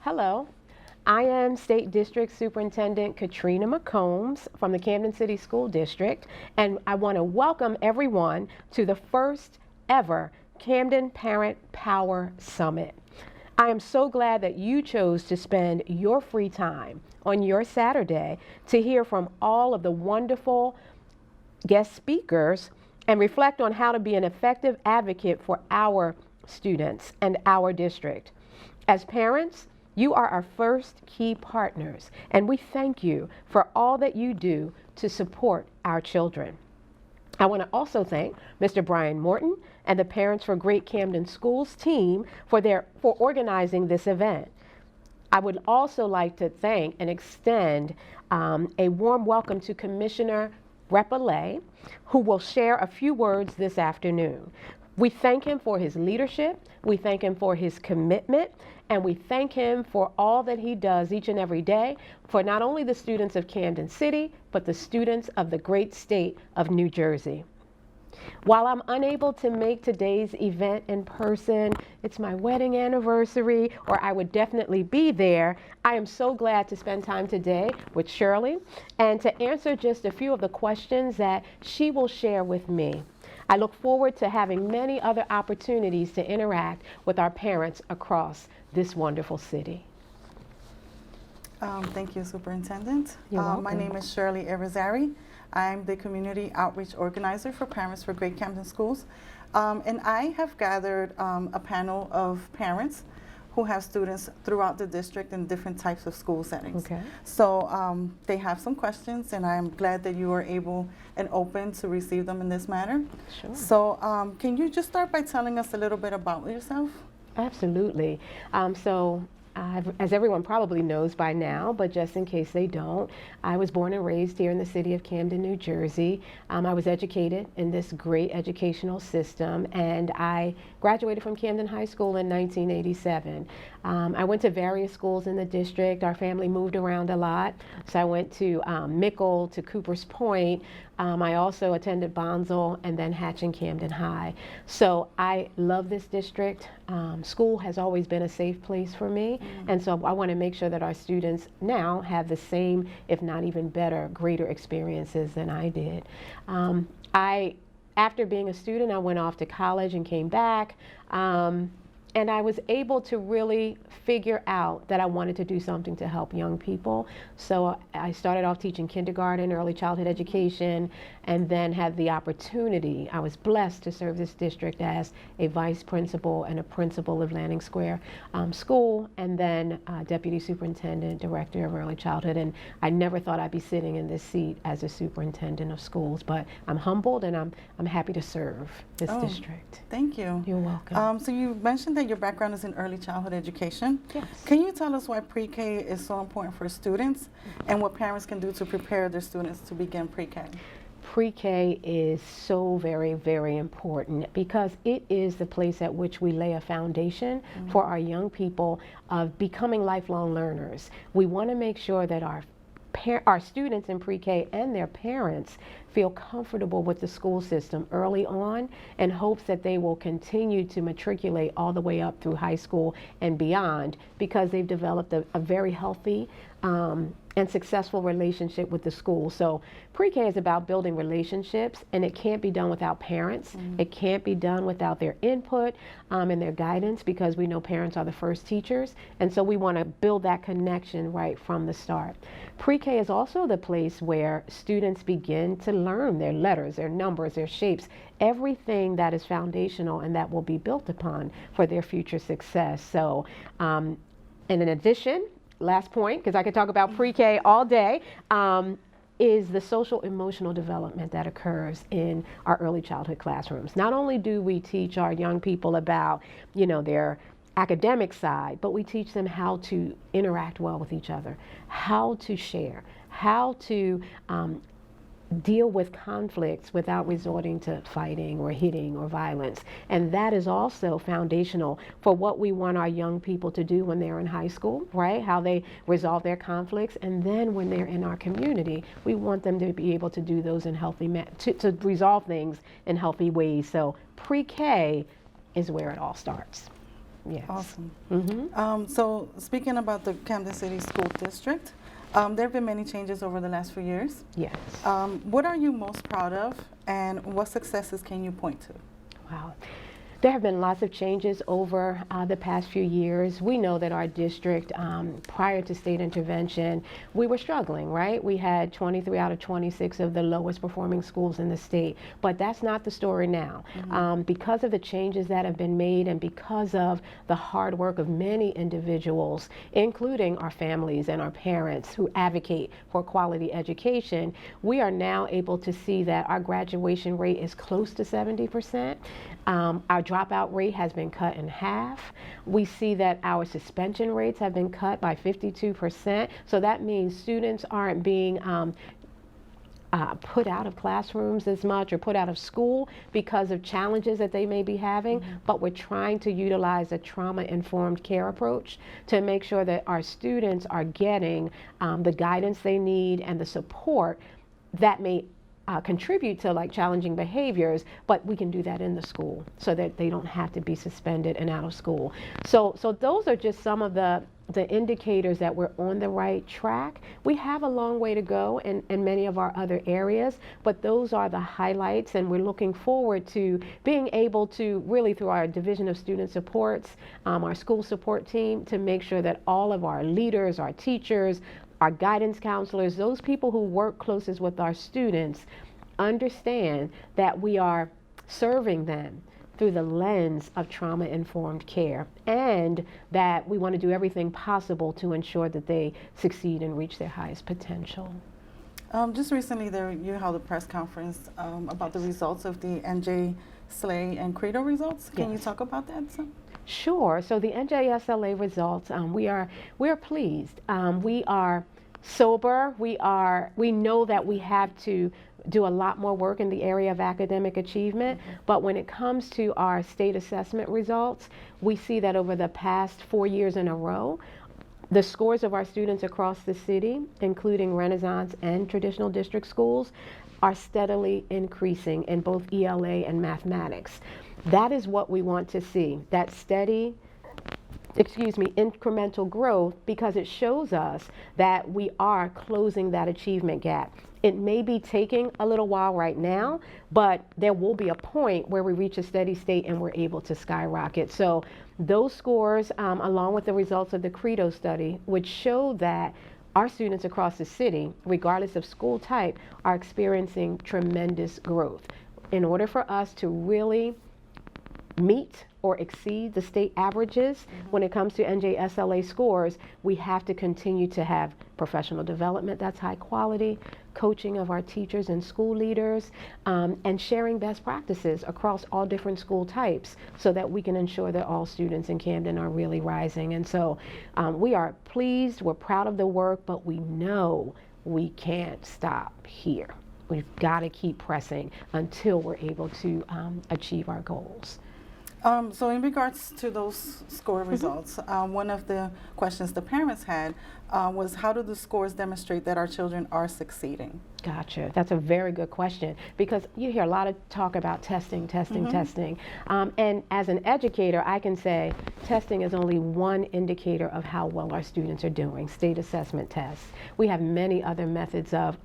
Hello, I am State District Superintendent Katrina McCombs from the Camden City School District, and I want to welcome everyone to the first ever Camden Parent Power Summit. I am so glad that you chose to spend your free time on your Saturday to hear from all of the wonderful guest speakers and reflect on how to be an effective advocate for our students and our district. As parents, you are our first key partners, and we thank you for all that you do to support our children. I want to also thank Mr. Brian Morton and the Parents for Great Camden Schools team for organizing this event. I would also like to thank and extend a warm welcome to Commissioner Repollet, who will share a few words this afternoon. We thank him for his leadership, we thank him for his commitment, and we thank him for all that he does each and every day for not only the students of Camden City, but the students of the great state of New Jersey. While I'm unable to make today's event in person, it's my wedding anniversary, or I would definitely be there, I am so glad to spend time today with Shirley and to answer just a few of the questions that she will share with me. I look forward to having many other opportunities to interact with our parents across this wonderful city. Thank you, Superintendent. You're welcome. My name is Shirley Irizarry. I'm the Community Outreach Organizer for Parents for Great Camden Schools. And I have gathered a panel of parents who have students throughout the district in different types of school settings. Okay. So they have some questions, and I'm glad that you are able and open to receive them in this manner. Sure. So can you just start by telling us a little bit about yourself? Absolutely. As everyone probably knows by now, but just in case they don't, I was born and raised here in the city of Camden, New Jersey. I was educated in this great educational system, and I graduated from Camden High School in 1987. I went to various schools in the district. Our family moved around a lot, so I went to Mickle, to Cooper's Point. I also attended Bonsall and then Hatch and Camden High. So I love this district. School has always been a safe place for me, and so I want to make sure that our students now have the same, if not even better, greater experiences than I did. After being a student, I went off to college and came back. And I was able to really figure out that I wanted to do something to help young people. So I started off teaching kindergarten, early childhood education, and then had the opportunity, I was blessed to serve this district as a vice principal and a principal of Landing Square School, and then deputy superintendent, director of early childhood. And I never thought I'd be sitting in this seat as a superintendent of schools, but I'm humbled and I'm happy to serve this district. Thank you. You're welcome. So you mentioned that your background is in early childhood education. Yes. Can you tell us why pre-K is so important for students and what parents can do to prepare their students to begin pre-K? Pre-K is so very, very important because it is the place at which we lay a foundation for our young people of becoming lifelong learners. We want to make sure that our students in pre-K and their parents feel comfortable with the school system early on in hopes that they will continue to matriculate all the way up through high school and beyond because they've developed a very healthy and successful relationship with the school. So pre-K is about building relationships, and it can't be done without parents. It can't be done without their input and their guidance because we know parents are the first teachers, and so we want to build that connection right from the start. Pre-K is also the place where students begin to learn their letters, their numbers, their shapes, everything that is foundational and that will be built upon for their future success. So, and in addition, last point, because I could talk about pre-K all day, is the social emotional development that occurs in our early childhood classrooms. Not only do we teach our young people about, their academic side, but we teach them how to interact well with each other, how to share, how to deal with conflicts without resorting to fighting or hitting or violence. And that is also foundational for what we want our young people to do when they're in high school, right? How they resolve their conflicts. And then when they're in our community, we want them to be able to do those in healthy, to resolve things in healthy ways. So pre-K is where it all starts. Yes. Awesome. Mm-hmm. So speaking about the Camden City School District, there have been many changes over the last few years. Yes. What are you most proud of, and what successes can you point to? Wow. There have been lots of changes over the past few years. We know that our district, prior to state intervention, we were struggling, right? We had 23 out of 26 of the lowest performing schools in the state, but that's not the story now. Because of the changes that have been made and because of the hard work of many individuals, including our families and our parents who advocate for quality education, we are now able to see that our graduation rate is close to 70%. Our dropout rate has been cut in half. We see that our suspension rates have been cut by 52%. So that means students aren't being put out of classrooms as much or put out of school because of challenges that they may be having, but we're trying to utilize a trauma-informed care approach to make sure that our students are getting the guidance they need and the support that may contribute to like challenging behaviors, but we can do that in the school so that they don't have to be suspended and out of school. So those are just some of the indicators that we're on the right track. We have a long way to go in many of our other areas, but those are the highlights, and we're looking forward to being able to really, through our Division of Student Supports, our school support team, to make sure that all of our leaders, our teachers, our guidance counselors, those people who work closest with our students, understand that we are serving them through the lens of trauma-informed care, and that we want to do everything possible to ensure that they succeed and reach their highest potential. Just recently, you held a press conference about the results of the NJ, SLA, and Credo results. Can you talk about that some? Sure. So the NJSLA results, we are pleased. We are sober. We know that we have to do a lot more work in the area of academic achievement, but when it comes to our state assessment results, we see that over the past 4 years in a row, the scores of our students across the city, including Renaissance and traditional district schools, are steadily increasing in both ELA and mathematics. That is what we want to see, that steady, incremental growth, because it shows us that we are closing that achievement gap. It may be taking a little while right now, but there will be a point where we reach a steady state and we're able to skyrocket. So those scores, along with the results of the Credo study, would show that our students across the city, regardless of school type, are experiencing tremendous growth. In order for us to really meet or exceed the state averages when it comes to NJSLA scores, we have to continue to have professional development that's high quality, coaching of our teachers and school leaders, and sharing best practices across all different school types so that we can ensure that all students in Camden are really rising. And so we are pleased, we're proud of the work, but we know we can't stop here. We've got to keep pressing until we're able to achieve our goals. So in regards to those score results, one of the questions the parents had was, how do the scores demonstrate that our children are succeeding? Gotcha. That's a very good question, because you hear a lot of talk about testing. And as an educator, I can say testing is only one indicator of how well our students are doing, state assessment tests. We have many other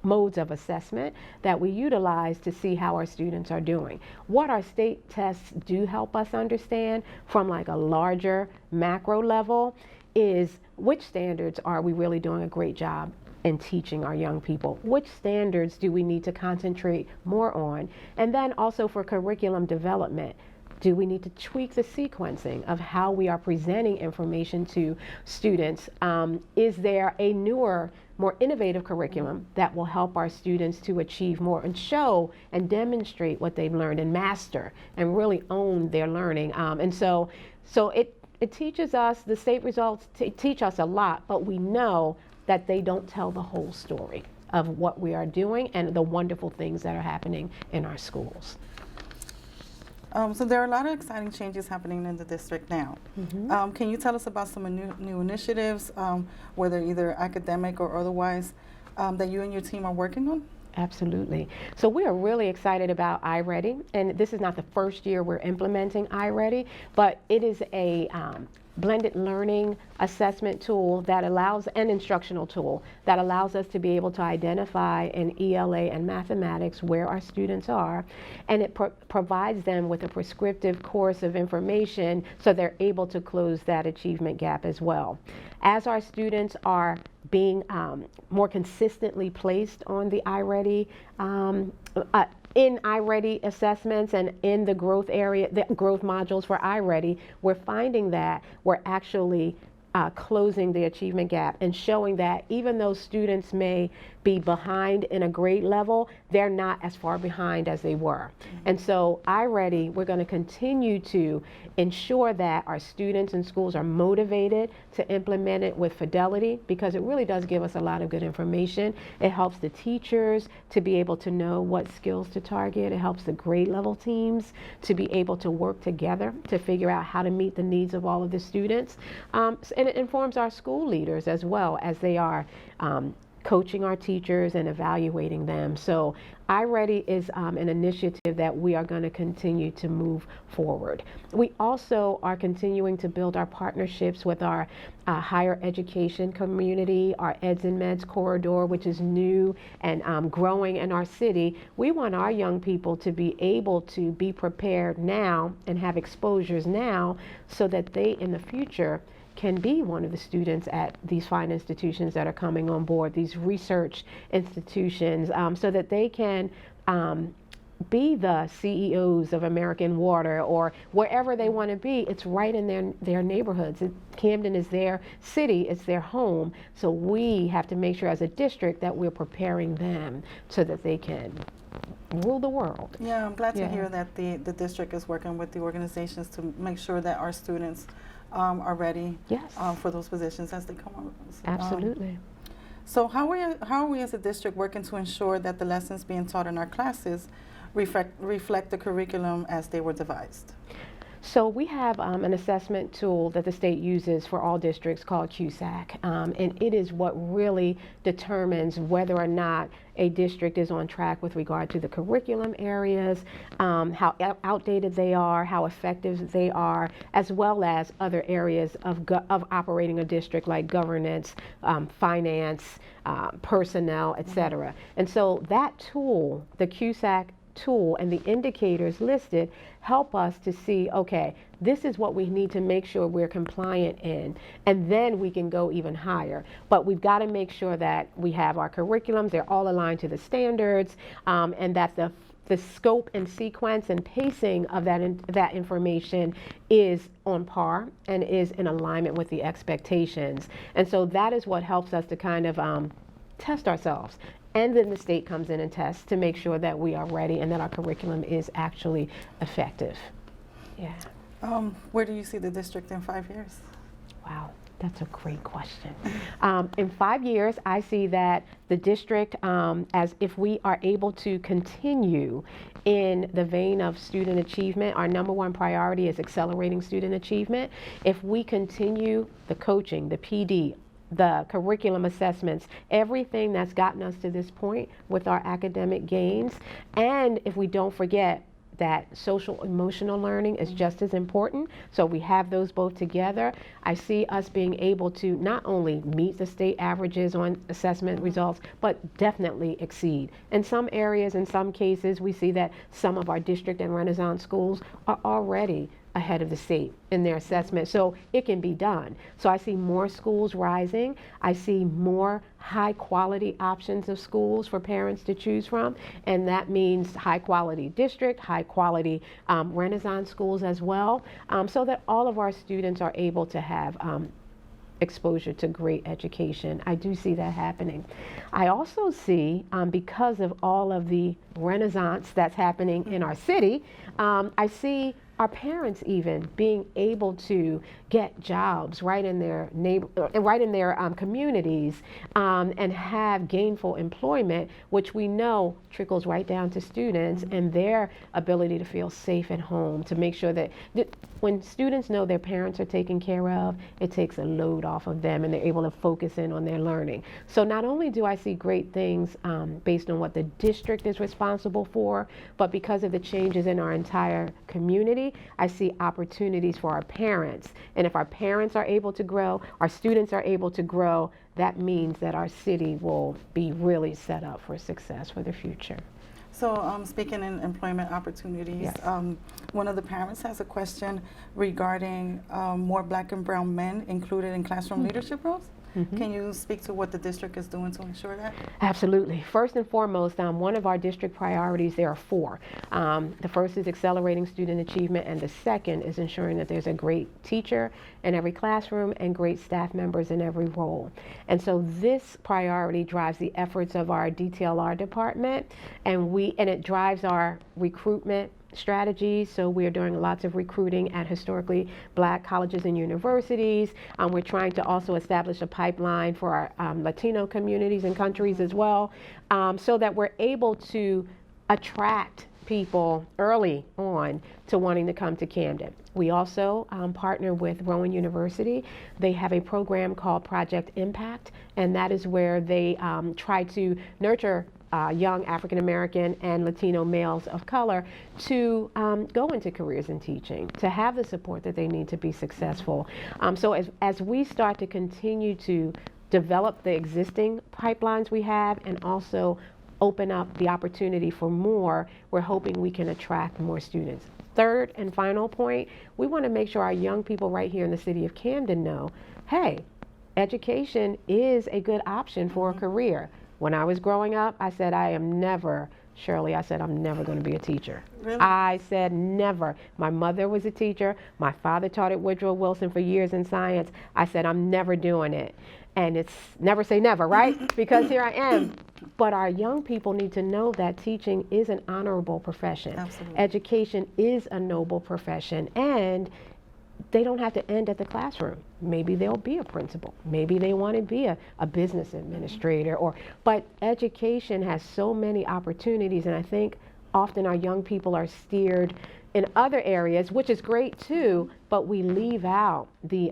modes of assessment that we utilize to see how our students are doing. What our state tests do help us understand from like a larger macro level is which standards are we really doing a great job in teaching our young people? Which standards do we need to concentrate more on? And then also for curriculum development, do we need to tweak the sequencing of how we are presenting information to students? Is there a newer, more innovative curriculum that will help our students to achieve more and show and demonstrate what they've learned and master and really own their learning? And so it teaches us, the state results teach us a lot, but we know that they don't tell the whole story of what we are doing and the wonderful things that are happening in our schools. So there are a lot of exciting changes happening in the district now. Can you tell us about some new initiatives, whether either academic or otherwise, that you and your team are working on? Absolutely. So we are really excited about iReady, and this is not the first year we're implementing iReady, but it is a blended learning assessment tool that allows, an instructional tool that allows us to be able to identify in ELA and mathematics where our students are, and it provides them with a prescriptive course of information so they're able to close that achievement gap as well. As our students are being more consistently placed on the iReady in iReady assessments and in the growth area, the growth modules for iReady, we're finding that we're actually closing the achievement gap and showing that even though students may be behind in a grade level, they're not as far behind as they were. And so iReady, we're going to continue to ensure that our students and schools are motivated to implement it with fidelity, because it really does give us a lot of good information. It helps the teachers to be able to know what skills to target. It helps the grade level teams to be able to work together to figure out how to meet the needs of all of the students. And it informs our school leaders as well as they are coaching our teachers and evaluating them. So iReady is an initiative that we are going to continue to move forward. We also are continuing to build our partnerships with our higher education community, our Eds and Meds corridor, which is new and growing in our city. We want our young people to be able to be prepared now and have exposures now so that they in the future can be one of the students at these fine institutions that are coming on board, these research institutions, so that they can be the CEOs of American Water or wherever they want to be. It's right in their neighborhoods. Camden is their city, it's their home. So we have to make sure as a district that we're preparing them so that they can rule the world. Yeah, I'm glad to hear that the district is working with the organizations to make sure that our students are ready for those positions as they come on. Absolutely. So how are we as a district working to ensure that the lessons being taught in our classes reflect the curriculum as they were devised? So we have an assessment tool that the state uses for all districts called QSAC, and it is what really determines whether or not a district is on track with regard to the curriculum areas, how outdated they are, how effective they are, as well as other areas of operating a district like governance, finance, personnel, etc. And so that tool, the QSAC tool, and the indicators listed help us to see, okay, this is what we need to make sure we're compliant in, and then we can go even higher. But we've got to make sure that we have our curriculums, they're all aligned to the standards, and that the scope and sequence and pacing of that information is on par and is in alignment with the expectations. And so that is what helps us to kind of test ourselves. And then the state comes in and tests to make sure that we are ready and that our curriculum is actually effective. Yeah. Where do you see the district in 5 years? Wow, that's a great question. In 5 years, I see that the district, as if we are able to continue in the vein of student achievement, our number one priority is accelerating student achievement. If we continue the coaching, the PD, the curriculum assessments, everything that's gotten us to this point with our academic gains, and if we don't forget that social emotional learning is just as important, so we have those both together, I see us being able to not only meet the state averages on assessment results, but definitely exceed. In some areas, in some cases, we see that some of our district and Renaissance schools are already ahead of the state in their assessment, so it can be done. So I see more schools rising. I see more high quality options of schools for parents to choose from, and that means high quality district, high quality Renaissance schools as well, so that all of our students are able to have exposure to great education. I do see that happening. I also see, because of all of the renaissance that's happening in our city, I see our parents even being able to get jobs right in their right in their communities, and have gainful employment, which we know trickles right down to students and their ability to feel safe at home, to make sure that when students know their parents are taken care of, it takes a load off of them and they're able to focus in on their learning. So not only do I see great things based on what the district is responsible for, but because of the changes in our entire community, I see opportunities for our parents. And if our parents are able to grow, our students are able to grow, that means that our city will be really set up for success for the future. So speaking in employment opportunities, yes. One of the parents has a question regarding more Black and brown men included in classroom leadership roles. Can you speak to what the district is doing to ensure that? Absolutely. First and foremost, one of our district priorities, there are 4. The first is accelerating student achievement, and the second is ensuring that there's a great teacher in every classroom and great staff members in every role. And so this priority drives the efforts of our DTLR department, and it drives our recruitment strategies. So we're doing lots of recruiting at historically Black colleges and universities. We're trying to also establish a pipeline for our Latino communities and countries as well, so that we're able to attract people early on to wanting to come to Camden. We also partner with Rowan University. They have a program called Project Impact, and that is where they try to nurture young African American and Latino males of color to go into careers in teaching, to have the support that they need to be successful. So as we start to continue to develop the existing pipelines we have and also open up the opportunity for more, we're hoping we can attract more students. Third and final point, we want to make sure our young people right here in the city of Camden know, hey, education is a good option for a career. When I was growing up, I said, Shirley, I said, I'm never going to be a teacher. Really? I said never. My mother was a teacher. My father taught at Woodrow Wilson for years in science. I said, I'm never doing it. And it's never say never, right? Because here I am. But our young people need to know that teaching is an honorable profession. Absolutely. Education is a noble profession. And they don't have to end at the classroom. Maybe they'll be a principal. Maybe they want to be a business administrator. But education has so many opportunities, and I think often our young people are steered in other areas, which is great too, but we leave out the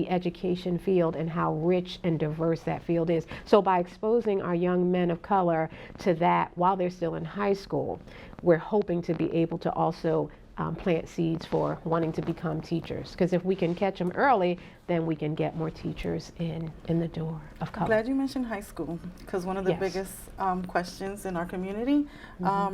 education field and how rich and diverse that field is. So by exposing our young men of color to that while they're still in high school, we're hoping to be able to also plant seeds for wanting to become teachers. Because if we can catch them early, then we can get more teachers in the door of color. I'm glad you mentioned high school, because one of the Yes. biggest questions in our community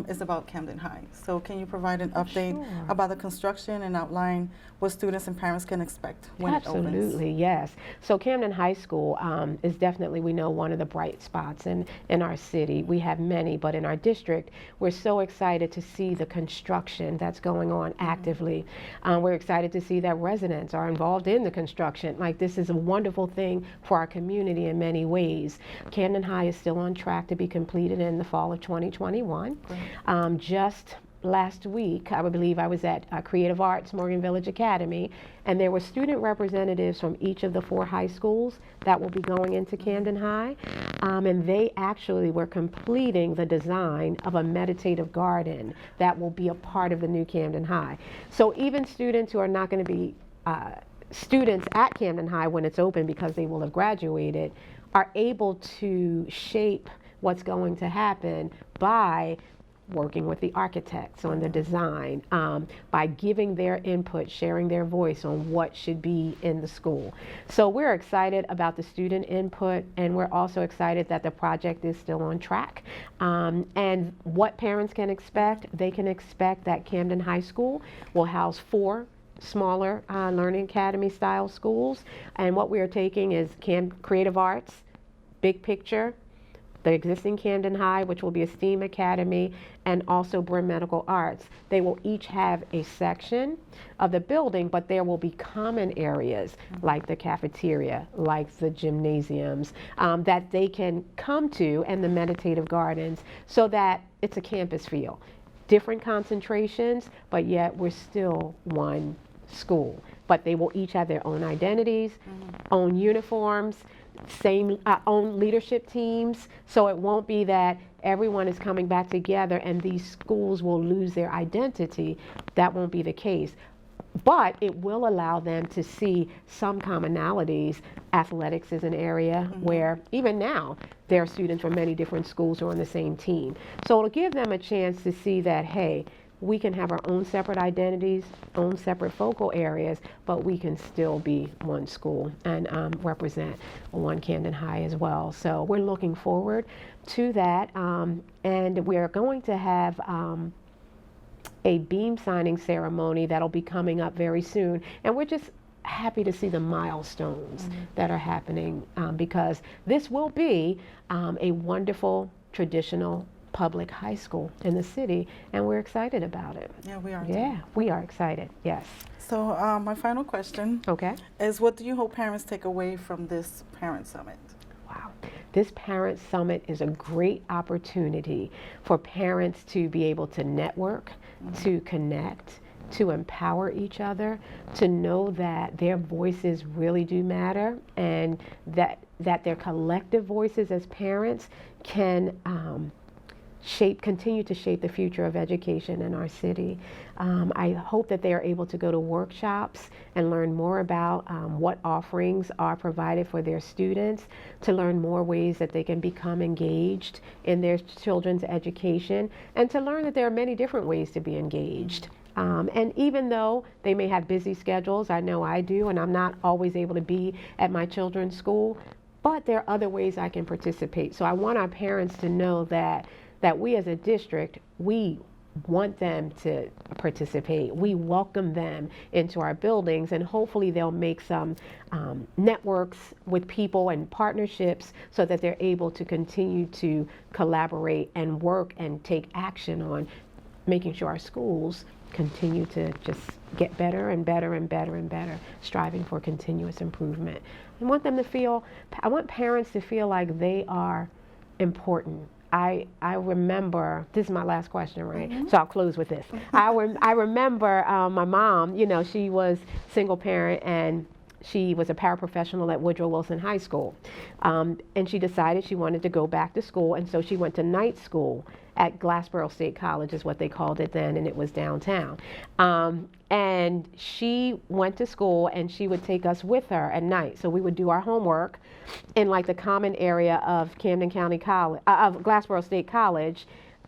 is about Camden High. So can you provide an update Sure. about the construction and outline what students and parents can expect when it opens? Absolutely, yes. So Camden High School is definitely, we know, one of the bright spots in our city. We have many, but in our district, we're so excited to see the construction that's going on actively. We're excited to see that residents are involved in the construction. Like, this is a wonderful thing for our community in many ways. Camden High is still on track to be completed in the fall of 2021. Just last week, I believe I was at Creative Arts Morgan Village Academy, and there were student representatives from each of the 4 high schools that will be going into Camden High, and they actually were completing the design of a meditative garden that will be a part of the new Camden High. So even students who are not going to be students at Camden High when it's open, because they will have graduated, are able to shape what's going to happen by working with the architects on the design, by giving their input, sharing their voice on what should be in the school. So we're excited about the student input, and we're also excited that the project is still on track. And what parents can expect, they can expect that Camden High School will house 4 smaller Learning Academy style schools. And what we are taking is Creative Arts, Big Picture, the existing Camden High, which will be a STEAM academy, and also Brim Medical Arts. They will each have a section of the building, but there will be common areas like the cafeteria, like the gymnasiums, that they can come to, and the meditative gardens, so that it's a campus feel. different concentrations, but yet we're still one school. But they will each have their own identities, own uniforms, same own leadership teams. So it won't be that everyone is coming back together and these schools will lose their identity. That won't be the case. But it will allow them to see some commonalities. Athletics is an area where even now there are students from many different schools who are on the same team. So it'll give them a chance to see that, hey, we can have our own separate identities, own separate focal areas, but we can still be one school and represent one Camden High as well. So we're looking forward to that, and we're going to have a beam signing ceremony that'll be coming up very soon, and we're just happy to see the milestones that are happening, because this will be a wonderful traditional public high school in the city, and we're excited about it. Yeah, we are. Yeah, we are excited, yes. So my final question is, what do you hope parents take away from this Parent Summit? Wow. This Parent Summit is a great opportunity for parents to be able to network, to connect, to empower each other, to know that their voices really do matter, and that their collective voices as parents can continue to shape the future of education in our city. I hope that they are able to go to workshops and learn more about what offerings are provided for their students, to learn more ways that they can become engaged in their children's education, and to learn that there are many different ways to be engaged. And even though they may have busy schedules, I know I do, and I'm not always able to be at my children's school, but there are other ways I can participate. So I want our parents to know that we as a district, we want them to participate. We welcome them into our buildings, and hopefully they'll make some networks with people and partnerships so that they're able to continue to collaborate and work and take action on making sure our schools continue to just get better and better and better and better, striving for continuous improvement. I want parents to feel like they are important. I remember, this is my last question, right? So I'll close with this. I remember my mom, she was single parent, and she was a paraprofessional at Woodrow Wilson High School. And she decided she wanted to go back to school, and so she went to night school at Glassboro State College is what they called it then, and it was downtown. And she went to school, and she would take us with her at night. So we would do our homework in like the common area of Camden County College, of Glassboro State College,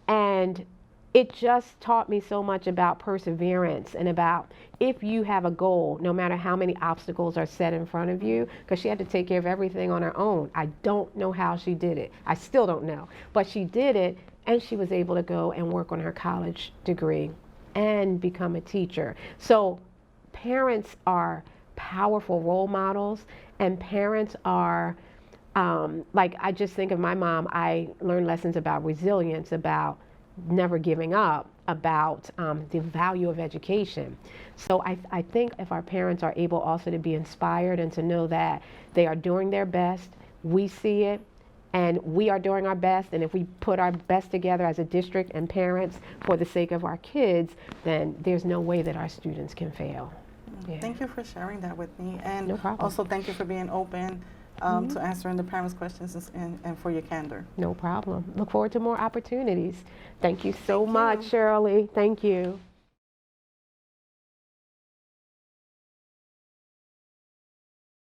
and it just taught me so much about perseverance and about if you have a goal, no matter how many obstacles are set in front of you, because she had to take care of everything on her own. I don't know how she did it. I still don't know, but she did it, and she was able to go and work on her college degree and become a teacher. So parents are powerful role models, and parents are, like I just think of my mom, I learned lessons about resilience, about never giving up, about the value of education. So I think if our parents are able also to be inspired and to know that they are doing their best, we see it, and we are doing our best, and if we put our best together as a district and parents for the sake of our kids, then there's no way that our students can fail. Yeah. Thank you for sharing that with me, and no problem. Also thank you for being open to answering the parents' questions and for your candor. No problem. Look forward to more opportunities. Thank you so much, Shirley. Thank you.